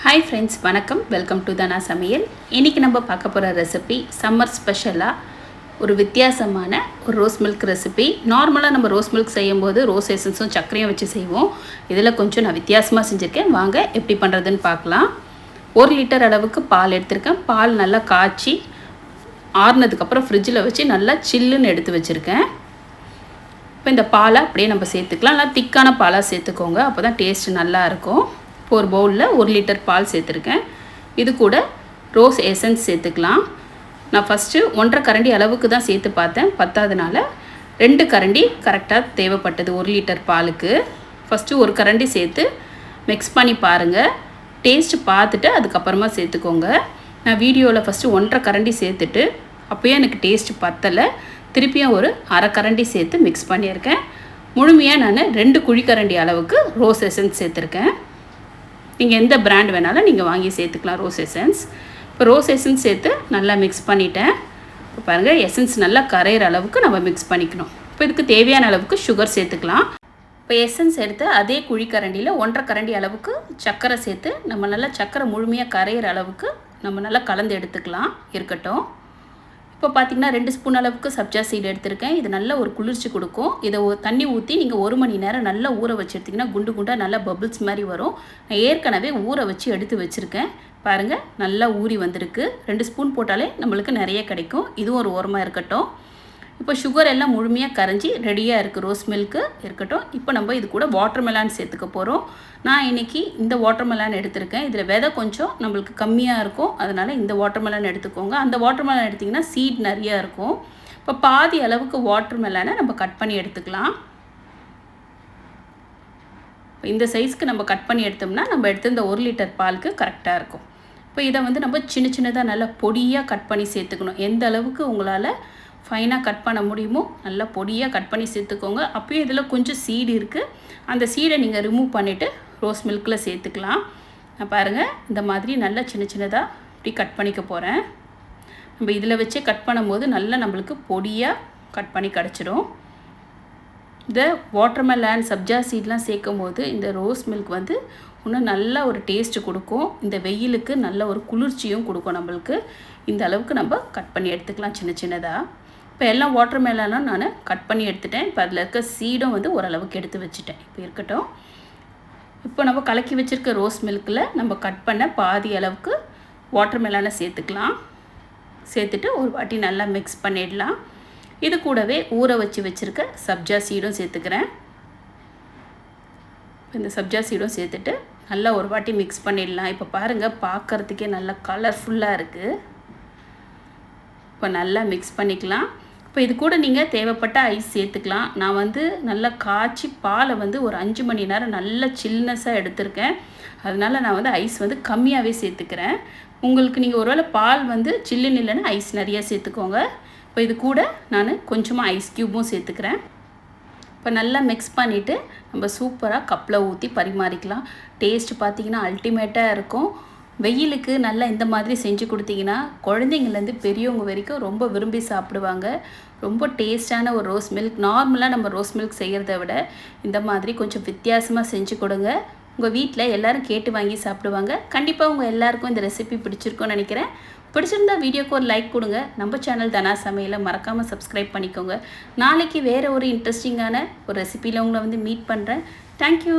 Hi friends, வணக்கம். Welcome to தனா சமையல். இன்றைக்கி நம்ம பார்க்க போகிற ரெசிபி சம்மர் ஸ்பெஷலாக ஒரு வித்தியாசமான ஒரு ரோஸ் மில்க் ரெசிபி. நார்மலாக நம்ம ரோஸ் மில்க் செய்யும்போது ரோஸ் எசன்ஸும் சர்க்கரையும் வச்சு செய்வோம். இதில் கொஞ்சம் நான் வித்தியாசமாக செஞ்சுருக்கேன். வாங்க எப்படி பண்ணுறதுன்னு பார்க்கலாம். 1 லிட்டர் அளவுக்கு பால் எடுத்திருக்கேன். பால் நல்லா காய்ச்சி ஆறுனதுக்கப்புறம் ஃப்ரிட்ஜில் வச்சு நல்லா சில்லுன்னு எடுத்து வச்சுருக்கேன். இப்போ இந்த பாலை அப்படியே நம்ம சேர்த்துக்கலாம். நல்லா திக்கான பாலாக சேர்த்துக்கோங்க, அப்போ தான் டேஸ்ட்டு நல்லாயிருக்கும். இப்போ ஒரு பவுலில் 1 லிட்டர் பால் சேர்த்துருக்கேன். இது கூட ரோஸ் எசன்ஸ் சேர்த்துக்கலாம். நான் ஃபஸ்ட்டு 1.5 கரண்டி அளவுக்கு தான் சேர்த்து பார்த்தேன், பத்தாதனால 2 கரண்டி கரெக்டாக தேவைப்பட்டது 1 லிட்டர் பாலுக்கு. ஃபஸ்ட்டு 1 கரண்டி சேர்த்து மிக்ஸ் பண்ணி பாருங்கள். டேஸ்ட்டு பார்த்துட்டு அதுக்கப்புறமா சேர்த்துக்கோங்க. நான் வீடியோவில் ஃபஸ்ட்டு 1.5 கரண்டி சேர்த்துட்டு அப்போயே எனக்கு டேஸ்ட்டு பத்தலை, திருப்பியும் ஒரு அரை கரண்டி சேர்த்து மிக்ஸ் பண்ணியிருக்கேன். முழுமையாக நான் 2 குழிக்கரண்டி அளவுக்கு ரோஸ் எசன்ஸ் சேர்த்துருக்கேன். நீங்கள் எந்த பிராண்ட் வேணாலும் நீங்கள் வாங்கி சேர்த்துக்கலாம் ரோஸ் எசன்ஸ். இப்போ ரோஸ் எசன்ஸ் சேர்த்து நல்லா மிக்ஸ் பண்ணிட்டேன். இப்போ பாருங்கள், எசன்ஸ் நல்லா கரையிற அளவுக்கு நம்ம மிக்ஸ் பண்ணிக்கணும். இப்போ இதுக்கு தேவையான அளவுக்கு சுகர் சேர்த்துக்கலாம். இப்போ எசன்ஸ் எடுத்து அதே குழிக்கரண்டியில் 1.5 கரண்டி அளவுக்கு சர்க்கரை சேர்த்து நம்ம நல்லா சர்க்கரை முழுமையாக கரையிற அளவுக்கு நம்ம நல்லா கலந்து எடுத்துக்கலாம். இருக்கட்டும். இப்போ பார்த்திங்கன்னா 2 ஸ்பூன் அளவுக்கு சப்ஜா சீடு எடுத்திருக்கேன். இது நல்ல ஒரு குளிர்ச்சி கொடுக்கும். இதை தண்ணி ஊற்றி நீங்கள் 1 மணி நேரம் நல்லா ஊற வச்சு எடுத்திங்கன்னா குண்டு குண்டாக நல்லா பபிள்ஸ் மாதிரி வரும். நான் ஏற்கனவே ஊற வச்சு எடுத்து வச்சுருக்கேன். பாருங்கள், நல்லா ஊறி வந்திருக்கு. 2 ஸ்பூன் போட்டாலே நம்மளுக்கு நிறைய கிடைக்கும். இதுவும் ஒரு ஓரமாக இருக்கட்டும். இப்போ சுகர் எல்லாம் முழுமையாக கரைஞ்சி ரெடியாக இருக்குது. ரோஸ் மில்க்கு இருக்கட்டும். இப்போ நம்ம இது கூட வாட்டர்மெலான் சேர்த்துக்க போகிறோம். நான் இன்றைக்கி இந்த வாட்டர்மெலான் எடுத்திருக்கேன். இதில் விதை கொஞ்சம் நம்மளுக்கு கம்மியாக இருக்கும், அதனால் இந்த வாட்டர்மெலான் எடுத்துக்கோங்க. அந்த வாட்டர்மெலான் எடுத்திங்கன்னா சீட் நிறையா இருக்கும். இப்போ பாதி அளவுக்கு வாட்டர்மெலானை நம்ம கட் பண்ணி எடுத்துக்கலாம். இந்த சைஸ்க்கு நம்ம கட் பண்ணி எடுத்தோம்னா நம்ம எடுத்து இந்த 1 லிட்டர் பாலுக்கு கரெக்டாக இருக்கும். இப்போ இதை நம்ம சின்ன சின்னதாக நல்லா பொடியாக கட் பண்ணி சேர்த்துக்கணும். எந்த அளவுக்கு உங்களால் ஃபைனாக கட் பண்ண முடியுமோ நல்லா பொடியாக கட் பண்ணி சேர்த்துக்கோங்க. அப்போயும் இதில் கொஞ்சம் சீடு இருக்குது, அந்த சீடை நீங்கள் ரிமூவ் பண்ணிவிட்டு ரோஸ் மில்கில் சேர்த்துக்கலாம். நான் பாருங்கள், இந்த மாதிரி நல்லா சின்ன சின்னதாக இப்படி கட் பண்ணிக்க போகிறேன். நம்ம இதில் வச்சே கட் பண்ணும்போது நல்லா நம்மளுக்கு பொடியாக கட் பண்ணி கிடச்சிடும். இந்த வாட்டர்மெலான் சப்ஜா சீட்லாம் சேர்க்கும் போது இந்த ரோஸ் மில்க் இன்னும் நல்ல ஒரு டேஸ்ட்டு கொடுக்கும். இந்த வெயிலுக்கு நல்ல ஒரு குளிர்ச்சியும் கொடுக்கும் நம்மளுக்கு. இந்த அளவுக்கு நம்ம கட் பண்ணி எடுத்துக்கலாம் சின்ன சின்னதாக. இப்போ எல்லாம் வாட்டர்மெலானும் நான் கட் பண்ணி எடுத்துட்டேன். இப்போ அதில் இருக்க சீடும் ஓரளவுக்கு எடுத்து வச்சுட்டேன். இப்போ இருக்கட்டும். இப்போ நம்ம கலக்கி வச்சுருக்க ரோஸ் மில்கில் நம்ம கட் பண்ண பாதி அளவுக்கு வாட்டர்மெலானை சேர்த்துக்கலாம். சேர்த்துட்டு ஒரு வாட்டி நல்லா மிக்ஸ் பண்ணிடலாம். இது கூடவே ஊற வச்சுருக்க சப்ஜா சீடும் சேர்த்துக்கிறேன். இந்த சப்ஜா சீடும் சேர்த்துட்டு நல்லா ஒரு வாட்டி மிக்ஸ் பண்ணிடலாம். இப்போ பாருங்கள், பார்க்குறதுக்கே நல்லா கலர்ஃபுல்லாக இருக்குது. இப்போ நல்லா மிக்ஸ் பண்ணிக்கலாம். இப்போ இது கூட நீங்கள் தேவைப்பட்ட ஐஸ் சேர்த்துக்கலாம். நான் நல்லா காய்ச்சி பாலை ஒரு 5 மணி நேரம் நல்லா சில்னஸாக எடுத்திருக்கேன். அதனால் நான் ஐஸ் கம்மியாகவே சேர்த்துக்கிறேன். உங்களுக்கு நீங்கள் ஒருவேளை பால் சில்லுன்னு இல்லைன்னா ஐஸ் நிறையா சேர்த்துக்கோங்க. இப்போ இது கூட நான் கொஞ்சமாக ஐஸ் க்யூப்பும் சேர்த்துக்கிறேன். இப்போ நல்லா மிக்ஸ் பண்ணிவிட்டு நம்ம சூப்பராக கப்பில் ஊற்றி பரிமாறிக்கலாம். டேஸ்ட்டு பார்த்திங்கன்னா அல்டிமேட்டாக இருக்கும். வெயிலுக்கு நல்லா இந்த மாதிரி செஞ்சு கொடுத்தீங்கன்னா குழந்தைங்கள்லேருந்து பெரியவங்க வரைக்கும் ரொம்ப விரும்பி சாப்பிடுவாங்க. ரொம்ப டேஸ்டான ஒரு ரோஸ் மில்க். நார்மலாக நம்ம ரோஸ் மில்க் செய்கிறத விட இந்த மாதிரி கொஞ்சம் வித்தியாசமாக செஞ்சு கொடுங்க. உங்கள் வீட்டில் எல்லோரும் கேட்டு வாங்கி சாப்பிடுவாங்க. கண்டிப்பாக உங்கள் எல்லாருக்கும் இந்த ரெசிபி பிடிச்சிருக்கும்னு நினைக்கிறேன். பிடிச்சிருந்தா வீடியோக்கு ஒரு லைக் கொடுங்க. நம்ம சேனல் தனா சமையலை மறக்காமல் சப்ஸ்கிரைப் பண்ணிக்கோங்க. நாளைக்கு வேறு ஒரு இன்ட்ரெஸ்டிங்கான ஒரு ரெசிபியில் உங்களை மீட் பண்ணுறேன். தேங்க்யூ.